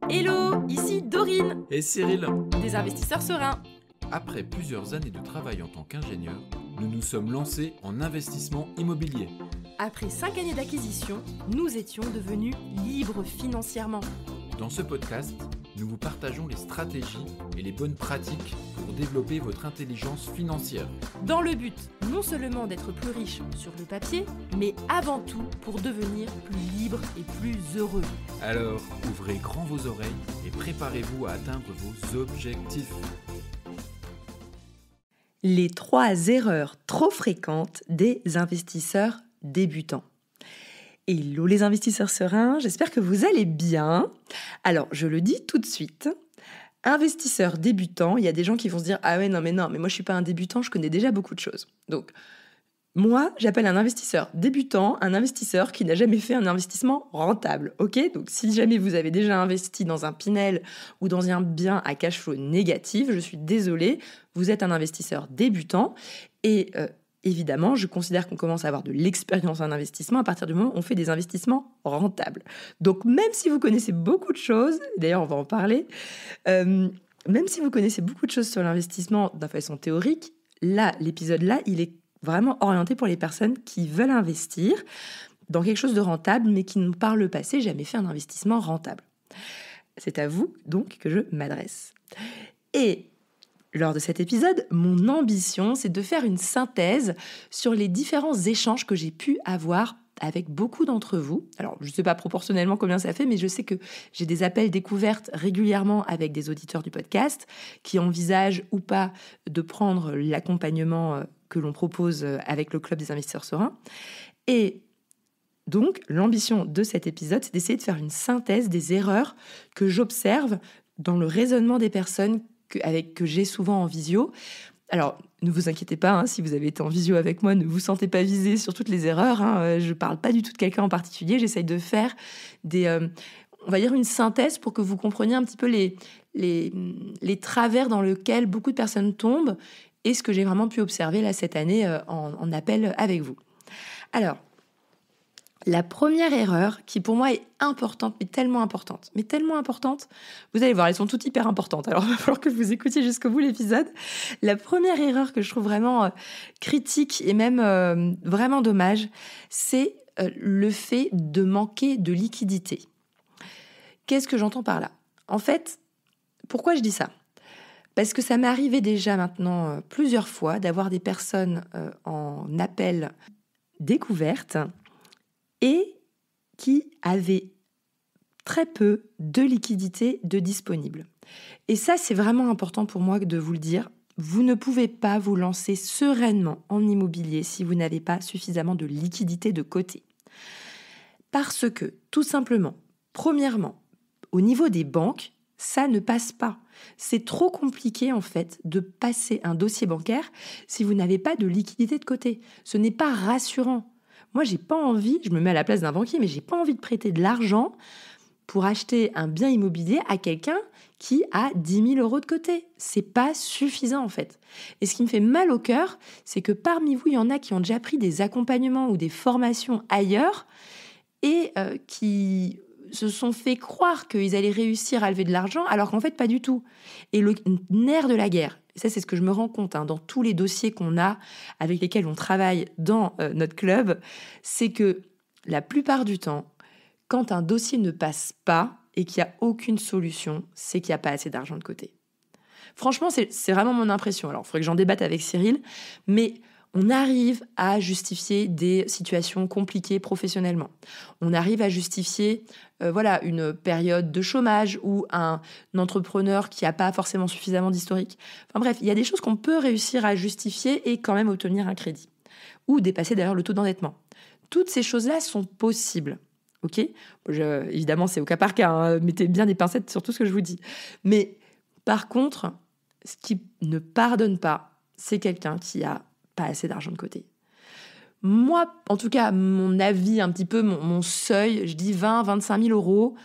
Hello, ici Dorine, Et Cyril, des investisseurs sereins. après plusieurs années de travail en tant qu'ingénieur, nous nous sommes lancés en investissement immobilier. Après 5 années d'acquisition, nous étions devenus libres financièrement. Dans ce podcast, nous vous partageons les stratégies et les bonnes pratiques pour développer votre intelligence financière. Dans le but non seulement d'être plus riche sur le papier, mais avant tout pour devenir plus libre et plus heureux. Alors, ouvrez grand vos oreilles et préparez-vous à atteindre vos objectifs. Les 3 erreurs trop fréquentes des investisseurs débutants. Hello les investisseurs sereins, j'espère que vous allez bien. Alors, je le dis tout de suite, investisseurs débutants, il y a des gens qui vont se dire « Ah ouais, non, mais moi je suis pas un débutant, je connais déjà beaucoup de choses. » Donc, moi, j'appelle un investisseur débutant un investisseur qui n'a jamais fait un investissement rentable, ok ? Donc, si jamais vous avez déjà investi dans un Pinel ou dans un bien à cash flow négatif, je suis désolée, vous êtes un investisseur débutant et évidemment, je considère qu'on commence à avoir de l'expérience en investissement à partir du moment où on fait des investissements rentables. Donc, même si vous connaissez beaucoup de choses, d'ailleurs, on va en parler, même si vous connaissez beaucoup de choses sur l'investissement de façon théorique, l'épisode-là, il est vraiment orienté pour les personnes qui veulent investir dans quelque chose de rentable, mais qui n'ont par le passé jamais fait un investissement rentable. C'est à vous, donc, que je m'adresse. Et lors de cet épisode, mon ambition, c'est de faire une synthèse sur les différents échanges que j'ai pu avoir avec beaucoup d'entre vous. Alors, je ne sais pas proportionnellement combien ça fait, mais je sais que j'ai des appels découvertes régulièrement avec des auditeurs du podcast qui envisagent ou pas de prendre l'accompagnement que l'on propose avec le Club des investisseurs sereins. Et donc, l'ambition de cet épisode, c'est d'essayer de faire une synthèse des erreurs que j'observe dans le raisonnement des personnes que j'ai souvent en visio. Alors, ne vous inquiétez pas, si vous avez été en visio avec moi, ne vous sentez pas visé sur toutes les erreurs. Je ne parle pas du tout de quelqu'un en particulier. J'essaye de faire on va dire une synthèse pour que vous compreniez un petit peu les travers dans lesquels beaucoup de personnes tombent et ce que j'ai vraiment pu observer là cette année en appel avec vous. Alors, la première erreur, qui pour moi est importante, mais tellement importante, vous allez voir, elles sont toutes hyper importantes, alors il va falloir que vous écoutiez jusqu'au bout l'épisode. La première erreur que je trouve vraiment critique et même vraiment dommage, c'est le fait de manquer de liquidité. Qu'est-ce que j'entends par là ? En fait, pourquoi je dis ça ? Parce que ça m'est arrivé déjà maintenant plusieurs fois d'avoir des personnes en appel découverte et qui avaient très peu de liquidité de disponible. Et ça, c'est vraiment important pour moi de vous le dire. Vous ne pouvez pas vous lancer sereinement en immobilier si vous n'avez pas suffisamment de liquidité de côté. Parce que, tout simplement, premièrement, au niveau des banques, ça ne passe pas. C'est trop compliqué, en fait, de passer un dossier bancaire si vous n'avez pas de liquidité de côté. Ce n'est pas rassurant. Moi, j'ai pas envie, je me mets à la place d'un banquier, mais j'ai pas envie de prêter de l'argent pour acheter un bien immobilier à quelqu'un qui a 10 000 euros de côté. C'est pas suffisant, en fait. Et ce qui me fait mal au cœur, c'est que parmi vous, il y en a qui ont déjà pris des accompagnements ou des formations ailleurs et qui se sont fait croire qu'ils allaient réussir à lever de l'argent, alors qu'en fait, pas du tout. Et le nerf de la guerre, et ça, c'est ce que je me rends compte dans tous les dossiers qu'on a, avec lesquels on travaille dans notre club, c'est que la plupart du temps, quand un dossier ne passe pas et qu'il n'y a aucune solution, c'est qu'il n'y a pas assez d'argent de côté. Franchement, c'est vraiment mon impression. Alors, il faudrait que j'en débatte avec Cyril, mais on arrive à justifier des situations compliquées professionnellement. On arrive à justifier une période de chômage ou un entrepreneur qui n'a pas forcément suffisamment d'historique. Enfin bref, il y a des choses qu'on peut réussir à justifier et quand même obtenir un crédit. Ou dépasser d'ailleurs le taux d'endettement. Toutes ces choses-là sont possibles. Ok ? Évidemment, c'est au cas par cas. Mettez bien des pincettes sur tout ce que je vous dis. Mais par contre, ce qui ne pardonne pas, c'est quelqu'un qui a pas assez d'argent de côté. Moi, en tout cas, mon avis, un petit peu, mon seuil, je dis 20-25 000 euros,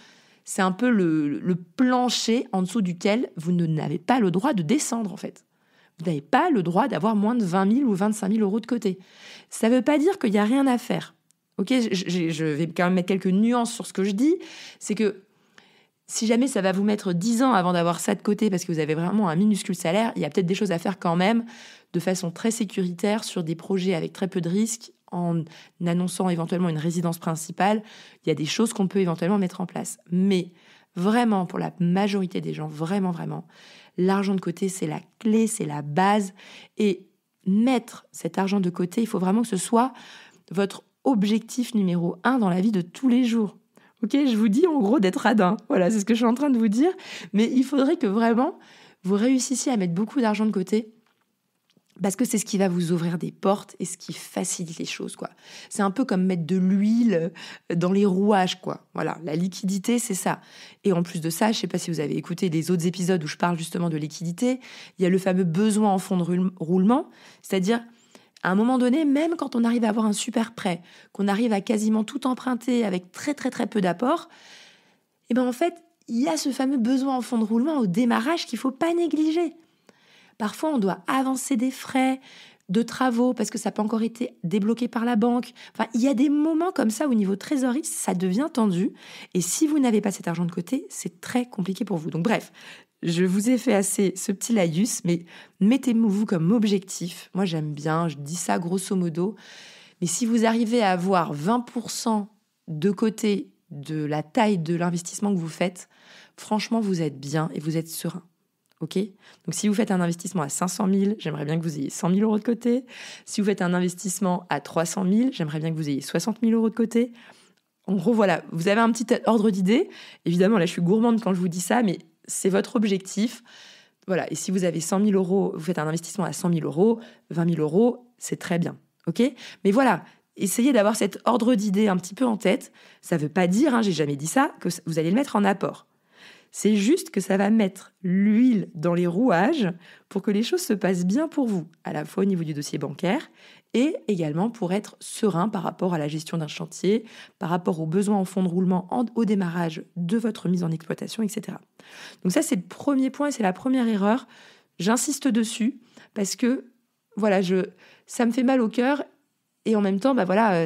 c'est un peu le plancher en dessous duquel vous n'avez pas le droit de descendre, en fait. Vous n'avez pas le droit d'avoir moins de 20 000 ou 25 000 euros de côté. Ça ne veut pas dire qu'il n'y a rien à faire. Ok, je vais quand même mettre quelques nuances sur ce que je dis. C'est que Si jamais ça va vous mettre 10 ans avant d'avoir ça de côté parce que vous avez vraiment un minuscule salaire, il y a peut-être des choses à faire quand même de façon très sécuritaire sur des projets avec très peu de risques en annonçant éventuellement une résidence principale. Il y a des choses qu'on peut éventuellement mettre en place. Mais vraiment, pour la majorité des gens, vraiment, l'argent de côté, c'est la clé, c'est la base. Et mettre cet argent de côté, il faut vraiment que ce soit votre objectif numéro 1 dans la vie de tous les jours. Ok, je vous dis en gros d'être radin. Voilà, c'est ce que je suis en train de vous dire. Mais il faudrait que vraiment vous réussissiez à mettre beaucoup d'argent de côté parce que c'est ce qui va vous ouvrir des portes et ce qui facilite les choses, quoi. C'est un peu comme mettre de l'huile dans les rouages, quoi. Voilà, la liquidité, c'est ça. Et en plus de ça, je ne sais pas si vous avez écouté les autres épisodes où je parle justement de liquidité, il y a le fameux besoin en fonds de roulement, c'est-à-dire à un moment donné, même quand on arrive à avoir un super prêt, qu'on arrive à quasiment tout emprunter avec très peu d'apport, et ben en fait, il y a ce fameux besoin en fonds de roulement au démarrage qu'il ne faut pas négliger. Parfois, on doit avancer des frais de travaux parce que ça n'a pas encore été débloqué par la banque. Enfin, il y a des moments comme ça où, au niveau trésorerie, ça devient tendu. Et si vous n'avez pas cet argent de côté, c'est très compliqué pour vous. Donc bref, je vous ai fait assez ce petit laïus, mais mettez-vous comme objectif. Moi, j'aime bien, je dis ça grosso modo. Mais si vous arrivez à avoir 20% de côté de la taille de l'investissement que vous faites, franchement, vous êtes bien et vous êtes serein. Ok ? Donc, si vous faites un investissement à 500 000, j'aimerais bien que vous ayez 100 000 euros de côté. Si vous faites un investissement à 300 000, j'aimerais bien que vous ayez 60 000 euros de côté. En gros, voilà, vous avez un petit ordre d'idée. Évidemment, là, je suis gourmande quand je vous dis ça, mais c'est votre objectif. Voilà, et si vous avez 100 000 euros, vous faites un investissement à 100 000 euros, 20 000 euros, c'est très bien. Ok ? Mais voilà, essayez d'avoir cet ordre d'idée un petit peu en tête. Ça ne veut pas dire, j'ai jamais dit ça, que vous allez le mettre en apport. C'est juste que ça va mettre l'huile dans les rouages pour que les choses se passent bien pour vous, à la fois au niveau du dossier bancaire et également pour être serein par rapport à la gestion d'un chantier, par rapport aux besoins en fonds de roulement au démarrage de votre mise en exploitation, etc. Donc ça, c'est le premier point et c'est la première erreur. J'insiste dessus parce que voilà, ça me fait mal au cœur. Et en même temps,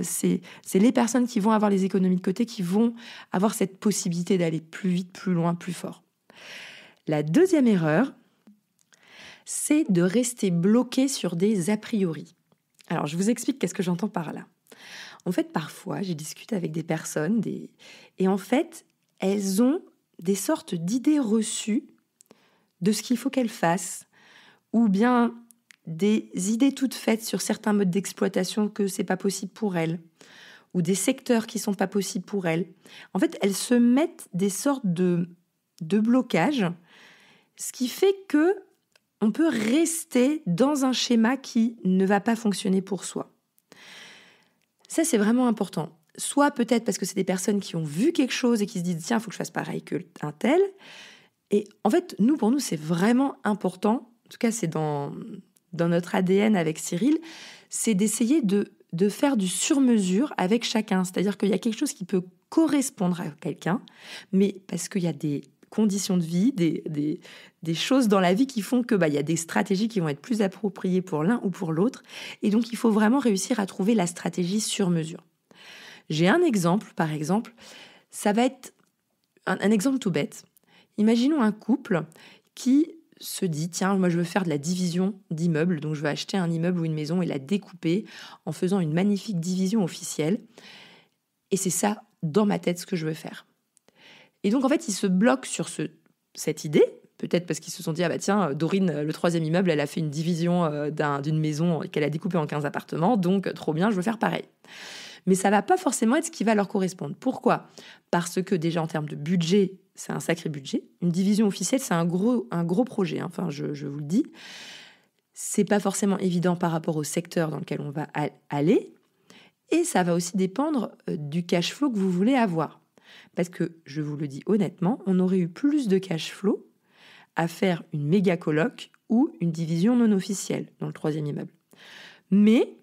c'est les personnes qui vont avoir les économies de côté qui vont avoir cette possibilité d'aller plus vite, plus loin, plus fort. La deuxième erreur, c'est de rester bloqué sur des a priori. Alors, je vous explique qu'est-ce que j'entends par là. En fait, parfois, j'ai discuté avec des personnes et en fait, elles ont des sortes d'idées reçues de ce qu'il faut qu'elles fassent ou bien des idées toutes faites sur certains modes d'exploitation que c'est pas possible pour elles, ou des secteurs qui sont pas possibles pour elles. En fait, elles se mettent des sortes de blocages, ce qui fait que on peut rester dans un schéma qui ne va pas fonctionner pour soi. Ça, c'est vraiment important. Soit peut-être parce que c'est des personnes qui ont vu quelque chose et qui se disent « Tiens, il faut que je fasse pareil qu'un tel ». Et en fait, pour nous, c'est vraiment important, en tout cas, c'est dans notre ADN avec Cyril, c'est d'essayer de faire du sur-mesure avec chacun. C'est-à-dire qu'il y a quelque chose qui peut correspondre à quelqu'un, mais parce qu'il y a des conditions de vie, des choses dans la vie qui font que il y a des stratégies qui vont être plus appropriées pour l'un ou pour l'autre. Et donc, il faut vraiment réussir à trouver la stratégie sur-mesure. J'ai un exemple, par exemple, ça va être un exemple tout bête. Imaginons un couple qui se dit, tiens, moi je veux faire de la division d'immeubles, donc je veux acheter un immeuble ou une maison et la découper en faisant une magnifique division officielle. Et c'est ça, dans ma tête, ce que je veux faire. Et donc en fait, ils se bloquent sur cette idée, peut-être parce qu'ils se sont dit, tiens, Dorine, le 3e immeuble, elle a fait une division d'une maison qu'elle a découpée en 15 appartements, donc trop bien, je veux faire pareil. Mais ça va pas forcément être ce qui va leur correspondre. Pourquoi ? Parce que déjà en termes de budget, c'est un sacré budget. Une division officielle, c'est un gros projet. Enfin, je vous le dis. C'est pas forcément évident par rapport au secteur dans lequel on va aller. Et ça va aussi dépendre du cash flow que vous voulez avoir. Parce que, je vous le dis honnêtement, on aurait eu plus de cash flow à faire une méga coloc ou une division non officielle dans le 3e immeuble. Mais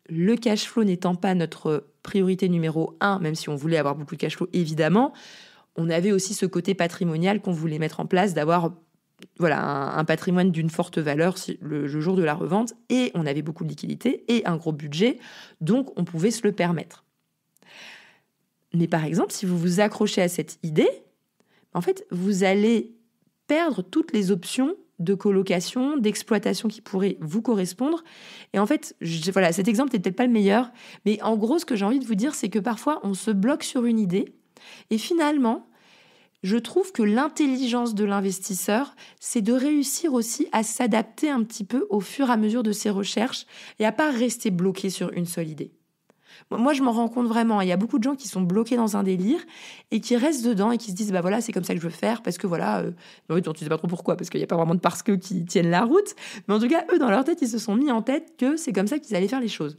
le cash flow n'étant pas notre priorité numéro 1, même si on voulait avoir beaucoup de cash flow, évidemment, on avait aussi ce côté patrimonial qu'on voulait mettre en place, d'avoir un patrimoine d'une forte valeur le jour de la revente, et on avait beaucoup de liquidités et un gros budget, donc on pouvait se le permettre. Mais par exemple, si vous vous accrochez à cette idée, en fait, vous allez perdre toutes les options de colocation, d'exploitation qui pourraient vous correspondre. Et en fait, voilà, cet exemple n'est peut-être pas le meilleur, mais en gros, ce que j'ai envie de vous dire, c'est que parfois, on se bloque sur une idée et finalement, je trouve que l'intelligence de l'investisseur, c'est de réussir aussi à s'adapter un petit peu au fur et à mesure de ses recherches et à pas rester bloqué sur une seule idée. Moi, je m'en rends compte vraiment. Il y a beaucoup de gens qui sont bloqués dans un délire et qui restent dedans et qui se disent bah voilà, c'est comme ça que je veux faire parce que voilà. Oui, tu sais pas trop pourquoi parce qu'il n'y a pas vraiment de parce que qui tiennent la route. Mais en tout cas, eux, dans leur tête, ils se sont mis en tête que c'est comme ça qu'ils allaient faire les choses.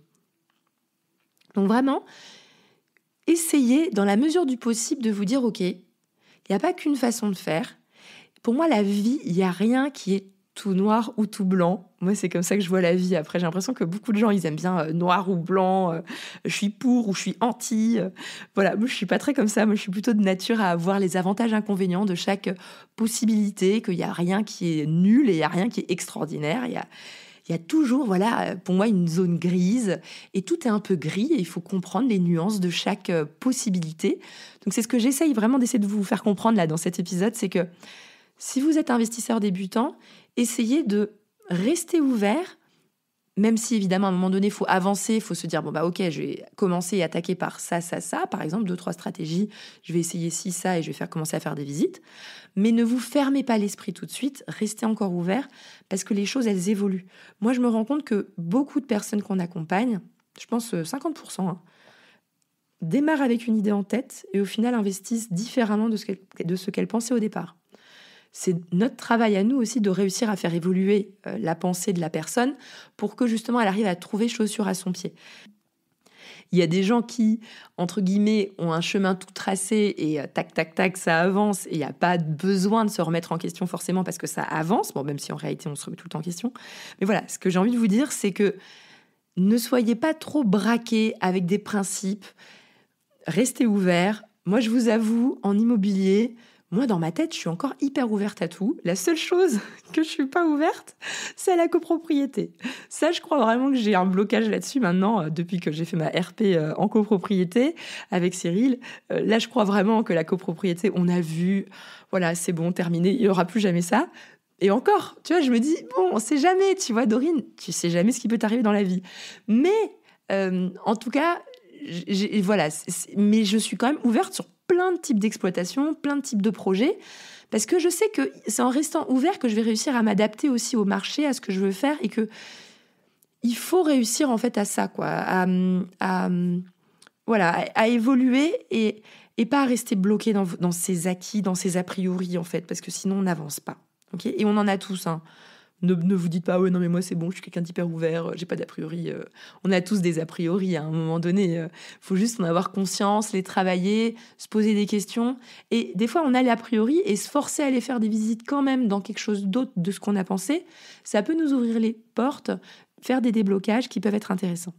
Donc vraiment, essayez dans la mesure du possible de vous dire ok, il n'y a pas qu'une façon de faire. Pour moi, la vie, il n'y a rien qui est tout noir ou tout blanc. Moi, c'est comme ça que je vois la vie. Après, j'ai l'impression que beaucoup de gens, ils aiment bien noir ou blanc. Je suis pour ou je suis anti. Voilà, moi, je suis pas très comme ça. Moi, je suis plutôt de nature à voir les avantages et inconvénients de chaque possibilité, qu'il n'y a rien qui est nul et il n'y a rien qui est extraordinaire. Il y a toujours, voilà, pour moi, une zone grise et tout est un peu gris et il faut comprendre les nuances de chaque possibilité. Donc, c'est ce que j'essaye vraiment d'essayer de vous faire comprendre là dans cet épisode, c'est que si vous êtes investisseur débutant, essayez de rester ouvert, même si évidemment à un moment donné, il faut avancer, il faut se dire, bon bah ok, je vais commencer et attaquer par ça, par exemple, 2-3 stratégies, je vais essayer ci, ça et je vais commencer à faire des visites. Mais ne vous fermez pas l'esprit tout de suite, restez encore ouvert parce que les choses, elles évoluent. Moi, je me rends compte que beaucoup de personnes qu'on accompagne, je pense 50%, démarrent avec une idée en tête et au final investissent différemment de ce qu'elles pensaient au départ. C'est notre travail à nous aussi de réussir à faire évoluer la pensée de la personne pour que justement elle arrive à trouver chaussure à son pied. Il y a des gens qui, entre guillemets, ont un chemin tout tracé et tac, tac, tac, ça avance et il n'y a pas besoin de se remettre en question forcément parce que ça avance, bon, même si en réalité on se remet tout le temps en question. Mais voilà, ce que j'ai envie de vous dire, c'est que ne soyez pas trop braqués avec des principes, restez ouverts. Moi, je vous avoue, en immobilier, moi, dans ma tête, je suis encore hyper ouverte à tout. La seule chose que je suis pas ouverte, c'est à la copropriété. Ça, je crois vraiment que j'ai un blocage là-dessus maintenant, depuis que j'ai fait ma RP en copropriété avec Cyril. Là, je crois vraiment que la copropriété, on a vu, voilà, c'est bon, terminé, il y aura plus jamais ça. Et encore, tu vois, je me dis, bon, on sait jamais, tu vois, Dorine, tu sais jamais ce qui peut t'arriver dans la vie. Mais, en tout cas, voilà, mais je suis quand même ouverte sur plein de types d'exploitation, plein de types de projets, parce que je sais que c'est en restant ouvert que je vais réussir à m'adapter aussi au marché, à ce que je veux faire, et que il faut réussir en fait à ça, quoi, à évoluer et pas à rester bloqué dans ses acquis, dans ses a priori en fait, parce que sinon on n'avance pas. Okay, et on en a tous, hein. Ne vous dites pas, ouais, non, mais moi, c'est bon, je suis quelqu'un d'hyper ouvert, j'ai pas d'a priori. On a tous des a priori à un moment donné. Faut juste en avoir conscience, les travailler, se poser des questions. Et des fois, on a l'a priori et se forcer à aller faire des visites quand même dans quelque chose d'autre de ce qu'on a pensé, ça peut nous ouvrir les portes, faire des déblocages qui peuvent être intéressants.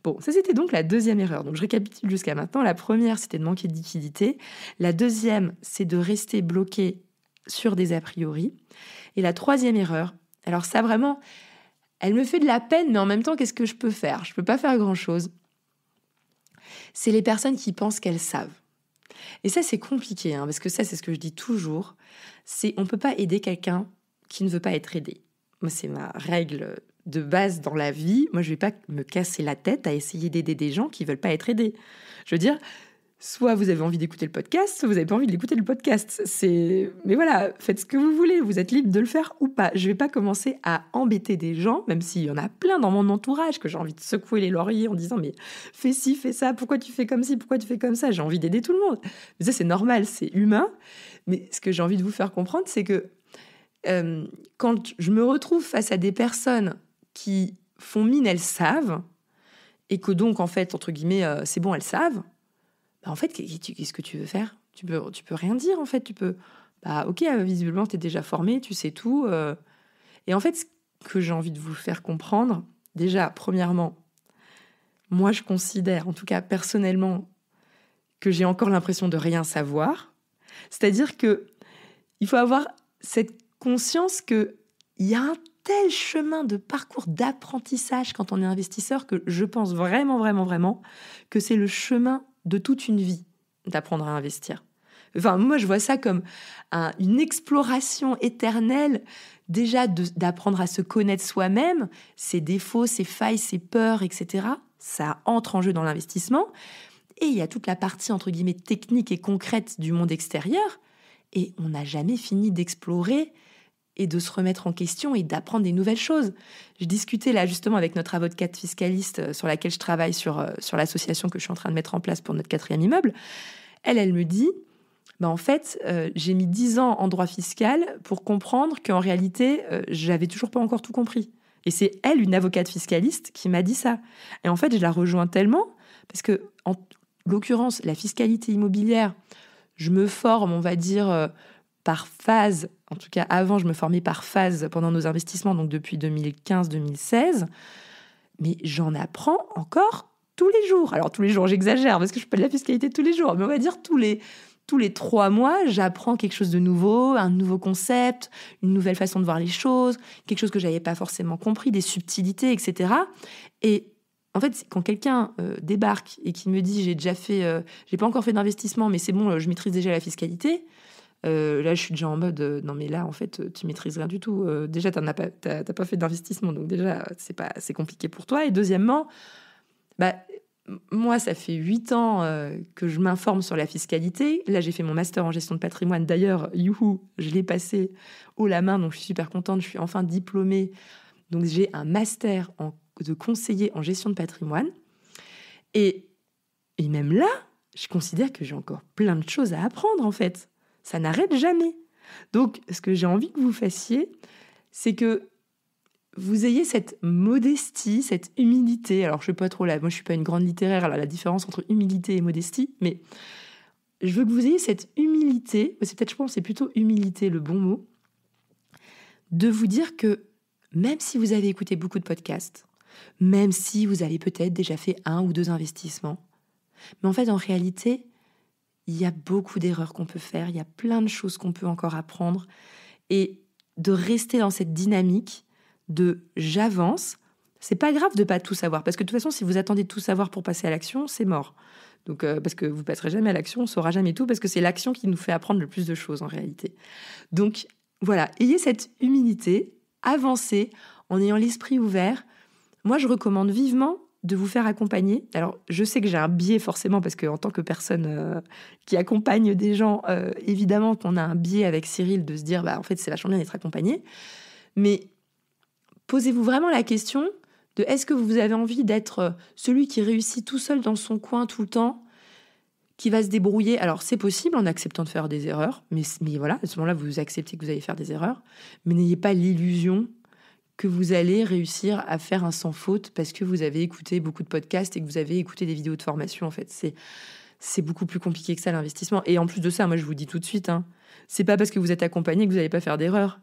Bon, ça, c'était donc la deuxième erreur. Donc, je récapitule jusqu'à maintenant. La première, c'était de manquer de liquidité. La deuxième, c'est de rester bloqué sur des a priori. Et la troisième erreur, alors ça vraiment, elle me fait de la peine, mais en même temps, qu'est-ce que je peux faire ? Je peux pas faire grand-chose. C'est les personnes qui pensent qu'elles savent. Et ça, c'est compliqué, parce que ça, c'est ce que je dis toujours. C'est on peut pas aider quelqu'un qui ne veut pas être aidé. Moi, c'est ma règle de base dans la vie. Moi, je vais pas me casser la tête à essayer d'aider des gens qui veulent pas être aidés. Je veux dire, soit vous avez envie d'écouter le podcast, soit vous n'avez pas envie d'écouter le podcast. Mais voilà, faites ce que vous voulez, vous êtes libre de le faire ou pas. Je ne vais pas commencer à embêter des gens, même s'il y en a plein dans mon entourage que j'ai envie de secouer les lauriers en disant « mais fais ci, fais ça, pourquoi tu fais comme ci, pourquoi tu fais comme ça ?» J'ai envie d'aider tout le monde. Mais ça, c'est normal, c'est humain. Mais ce que j'ai envie de vous faire comprendre, c'est que quand je me retrouve face à des personnes qui font mine, elles savent, et que donc, en fait, entre guillemets, c'est bon, elles savent, en fait, qu'est-ce que tu veux faire ? Tu peux rien dire, en fait. Tu peux... ok, visiblement, tu es déjà formé, tu sais tout. Et en fait, ce que j'ai envie de vous faire comprendre, déjà, premièrement, moi, je considère, en tout cas personnellement, que j'ai encore l'impression de rien savoir. C'est-à-dire que il faut avoir cette conscience qu'il y a un tel chemin de parcours d'apprentissage quand on est investisseur que je pense vraiment, vraiment, vraiment que c'est le chemin de toute une vie d'apprendre à investir. Enfin, moi, je vois ça comme une exploration éternelle, déjà d'apprendre à se connaître soi-même, ses défauts, ses failles, ses peurs, etc. Ça entre en jeu dans l'investissement. Et il y a toute la partie, entre guillemets, technique et concrète du monde extérieur. Et on n'a jamais fini d'explorer et de se remettre en question et d'apprendre des nouvelles choses. Je discutais là justement avec notre avocate fiscaliste sur laquelle je travaille sur l'association que je suis en train de mettre en place pour notre 4e immeuble. Elle me dit, en fait, j'ai mis 10 ans en droit fiscal pour comprendre qu'en réalité, j'avais toujours pas encore tout compris. Et c'est elle, une avocate fiscaliste, qui m'a dit ça. Et en fait, je la rejoins tellement, parce que, en l'occurrence, la fiscalité immobilière, je me forme, on va dire, par phase. En tout cas, avant, je me formais par phase pendant nos investissements, donc depuis 2015-2016. Mais j'en apprends encore tous les jours. Alors, tous les jours, j'exagère, parce que je fais pas de la fiscalité tous les jours. Mais on va dire tous les 3 mois, j'apprends quelque chose de nouveau, un nouveau concept, une nouvelle façon de voir les choses, quelque chose que je n'avais pas forcément compris, des subtilités, etc. Et en fait, quand quelqu'un débarque et qui me dit j'ai pas encore fait d'investissement, mais c'est bon, je maîtrise déjà la fiscalité. Là, je suis déjà en mode non, mais là, en fait, tu maîtrises rien du tout. Déjà, t'as pas fait d'investissement, donc déjà, c'est compliqué pour toi. Et deuxièmement, moi, ça fait 8 ans que je m'informe sur la fiscalité. Là, j'ai fait mon master en gestion de patrimoine. D'ailleurs, youhou, je l'ai passé haut la main, donc je suis super contente. Je suis enfin diplômée. Donc, j'ai un master de conseiller en gestion de patrimoine. Et même là, je considère que j'ai encore plein de choses à apprendre, en fait. Ça n'arrête jamais. Donc, ce que j'ai envie que vous fassiez, c'est que vous ayez cette modestie, cette humilité. Alors, je ne sais pas trop là, moi je ne suis pas une grande littéraire, là, la différence entre humilité et modestie, mais je veux que vous ayez cette humilité, je pense que c'est plutôt humilité le bon mot, de vous dire que même si vous avez écouté beaucoup de podcasts, même si vous avez peut-être déjà fait 1 ou 2 investissements, mais en fait, en réalité, il y a beaucoup d'erreurs qu'on peut faire, il y a plein de choses qu'on peut encore apprendre, et de rester dans cette dynamique de j'avance, c'est pas grave de pas tout savoir, parce que de toute façon, si vous attendez de tout savoir pour passer à l'action, c'est mort. Donc, parce que vous passerez jamais à l'action, on saura jamais tout, parce que c'est l'action qui nous fait apprendre le plus de choses en réalité. Donc, voilà, ayez cette humilité, avancez en ayant l'esprit ouvert. Moi, je recommande vivement de vous faire accompagner. Alors, je sais que j'ai un biais forcément, parce qu'en tant que personne qui accompagne des gens, évidemment qu'on a un biais avec Cyril de se dire, en fait, c'est vachement bien d'être accompagné. Mais posez-vous vraiment la question de est-ce que vous avez envie d'être celui qui réussit tout seul dans son coin tout le temps, qui va se débrouiller. Alors, c'est possible en acceptant de faire des erreurs, mais voilà, à ce moment-là, vous acceptez que vous allez faire des erreurs, mais n'ayez pas l'illusion que vous allez réussir à faire un sans faute parce que vous avez écouté beaucoup de podcasts et que vous avez écouté des vidéos de formation. En fait, c'est beaucoup plus compliqué que ça, l'investissement. Et en plus de ça, moi, je vous dis tout de suite, c'est pas parce que vous êtes accompagné que vous n'allez pas faire d'erreurs.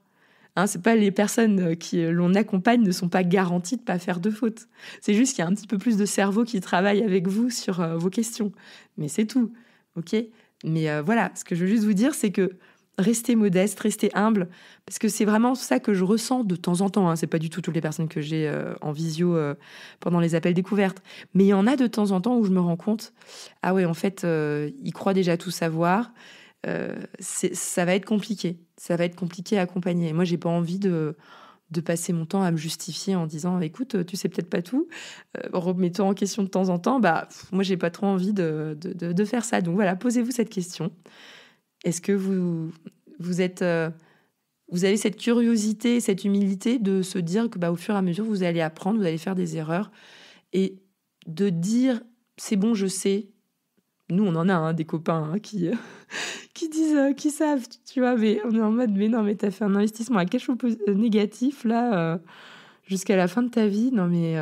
C'est pas les personnes qui l'on accompagne ne sont pas garanties de pas faire de fautes. C'est juste qu'il y a un petit peu plus de cerveau qui travaille avec vous sur vos questions. Mais c'est tout, ok ? Mais voilà, ce que je veux juste vous dire, c'est que restez modeste, restez humble, parce que c'est vraiment ça que je ressens de temps en temps. C'est pas du tout toutes les personnes que j'ai en visio pendant les appels découvertes. Mais il y en a de temps en temps où je me rends compte, ah ouais, en fait, ils croient déjà tout savoir. Ça va être compliqué. Ça va être compliqué à accompagner. Moi, j'ai pas envie de passer mon temps à me justifier en disant écoute, tu sais peut-être pas tout, remets-toi en question de temps en temps. Moi, j'ai pas trop envie de faire ça. Donc voilà, posez-vous cette question. Est-ce que vous avez cette curiosité, cette humilité de se dire que au fur et à mesure, vous allez apprendre, vous allez faire des erreurs et de dire c'est bon, je sais. Nous, on en a des copains qui disent, qui savent, tu vois, mais on est en mode, mais non, mais t'as fait un investissement à cash flow négatif, là, jusqu'à la fin de ta vie. Non, mais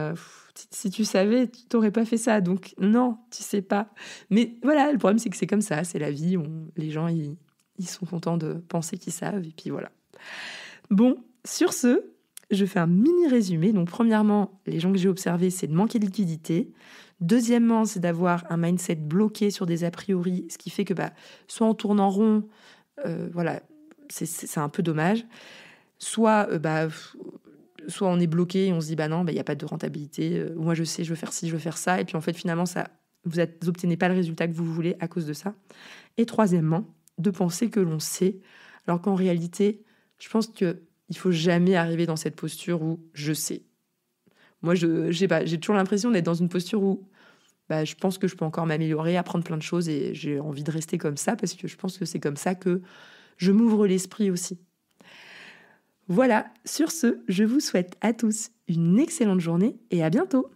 si tu savais, tu t'aurais pas fait ça. Donc, non, tu sais pas. Mais voilà, le problème, c'est que c'est comme ça, c'est la vie. Les gens, ils sont contents de penser qu'ils savent, et puis voilà. Bon, sur ce, je fais un mini résumé. Donc, premièrement, les gens que j'ai observés, c'est de manquer de liquidité. Deuxièmement, c'est d'avoir un mindset bloqué sur des a priori, ce qui fait que soit on tourne en rond, voilà, c'est un peu dommage, soit on est bloqué et on se dit non, il n'y a pas de rentabilité, moi je sais, je veux faire ci, je veux faire ça, et puis en fait finalement, vous n'obtenez pas le résultat que vous voulez à cause de ça. Et troisièmement, de penser que l'on sait, alors qu'en réalité, je pense qu'il ne faut jamais arriver dans cette posture où je sais. Moi, j'ai toujours l'impression d'être dans une posture où je pense que je peux encore m'améliorer, apprendre plein de choses, et j'ai envie de rester comme ça parce que je pense que c'est comme ça que je m'ouvre l'esprit aussi. Voilà, sur ce, je vous souhaite à tous une excellente journée et à bientôt.